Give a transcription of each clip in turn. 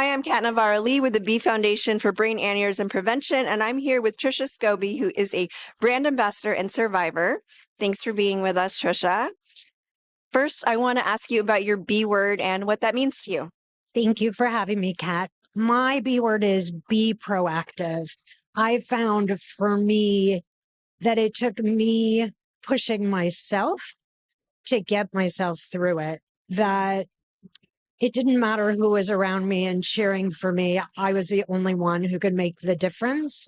Hi, I'm Kat Navarro-Lee with the B Foundation for Brain Aneurysm Prevention, and I'm here with Tricia Scobey, who is a brand ambassador and survivor. Thanks for being with us, Tricia. First, I want to ask you about your B word and what that means to you. Thank you for having me, Kat. My B word is be proactive. I found for me that it took me pushing myself to get myself through it, that it didn't matter who was around me and cheering for me. I was the only one who could make the difference.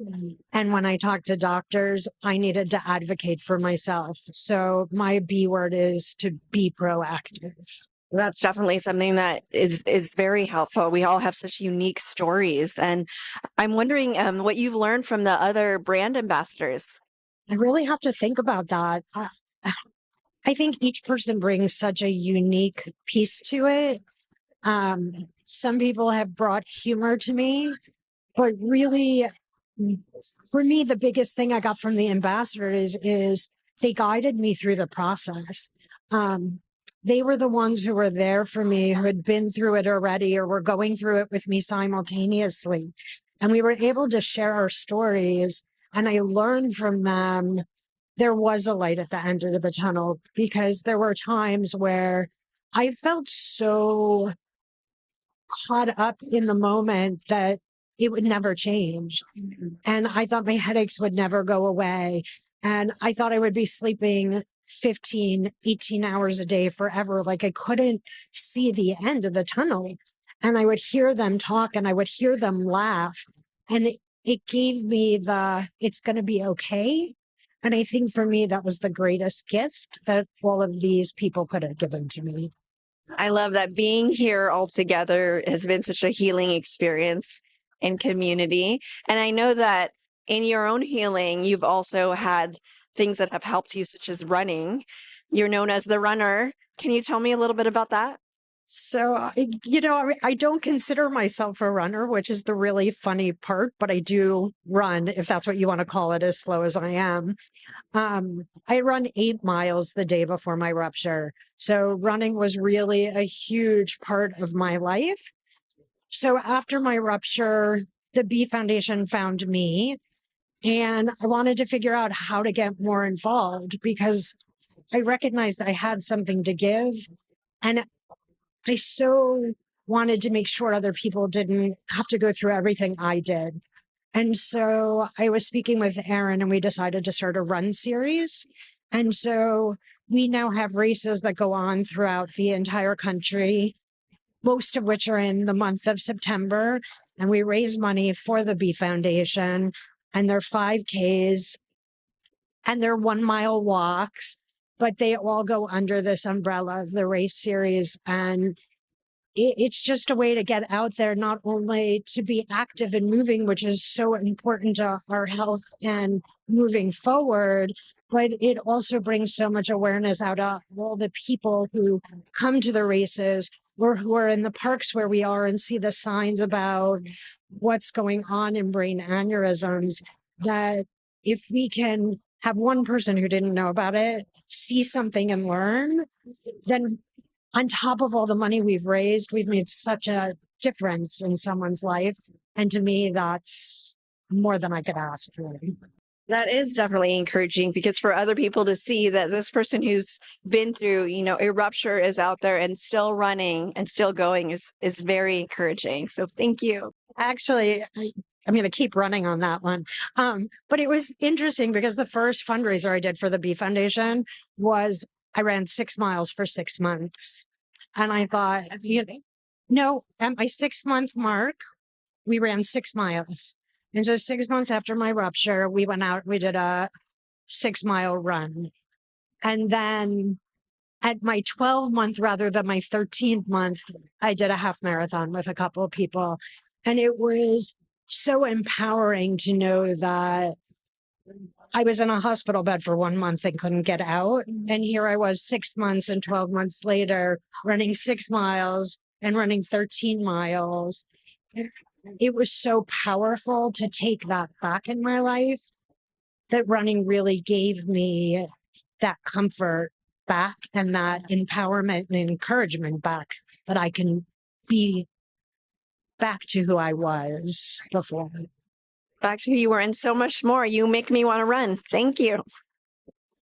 And when I talked to doctors, I needed to advocate for myself. So my B word is to be proactive. That's definitely something that is very helpful. We all have such unique stories. And I'm wondering what you've learned from the other brand ambassadors. I really have to think about that. I think each person brings such a unique piece to it. Some people have brought humor to me, but really, for me, the biggest thing I got from the ambassadors is they guided me through the process. They were the ones who were there for me, who had been through it already or were going through it with me simultaneously. And we were able to share our stories, and I learned from them. There was a light at the end of the tunnel, because there were times where I felt so caught up in the moment that it would never change. And I thought my headaches would never go away. And I thought I would be sleeping 15, 18 hours a day forever. Like I couldn't see the end of the tunnel. And I would hear them talk and I would hear them laugh. And it gave me it's going to be okay. And I think for me, that was the greatest gift that all of these people could have given to me. I love that being here all together has been such a healing experience in community. And I know that in your own healing, you've also had things that have helped you, such as running. You're known as the runner. Can you tell me a little bit about that? So, I don't consider myself a runner, which is the really funny part, but I do run, if that's what you want to call it, as slow as I am. I run 8 miles the day before my rupture. So running was really a huge part of my life. So after my rupture, the B Foundation found me, and I wanted to figure out how to get more involved because I recognized I had something to give. And I so wanted to make sure other people didn't have to go through everything I did. And so I was speaking with Aaron and we decided to start a run series. And so we now have races that go on throughout the entire country, most of which are in the month of September. And we raise money for the B Foundation, and they're 5Ks and they're 1-mile walks, but they all go under this umbrella of the race series. And it's just a way to get out there, not only to be active and moving, which is so important to our health and moving forward, but it also brings so much awareness out of all the people who come to the races or who are in the parks where we are and see the signs about what's going on in brain aneurysms, that if we can have one person who didn't know about it see something and learn, then on top of all the money we've raised, we've made such a difference in someone's life. And to me, that's more than I could ask for. That is definitely encouraging, because for other people to see that this person who's been through, a rupture is out there and still running and still going is very encouraging. So thank you. Actually, I'm going to keep running on that one. But it was interesting because the first fundraiser I did for the B Foundation was I ran 6 miles for 6 months. And I thought, at my 6-month mark, we ran 6 miles. And so 6 months after my rupture, we went out, we did a 6-mile run. And then at my 12-month rather than my 13th month, I did a half marathon with a couple of people. And it was so empowering to know that I was in a hospital bed for 1 month and couldn't get out. And here I was 6 months and 12 months later, running 6 miles and running 13 miles. It was so powerful to take that back in my life, that running really gave me that comfort back and that empowerment and encouragement back, that I can be back to who I was before. Back to who you were and so much more. You make me want to run. Thank you.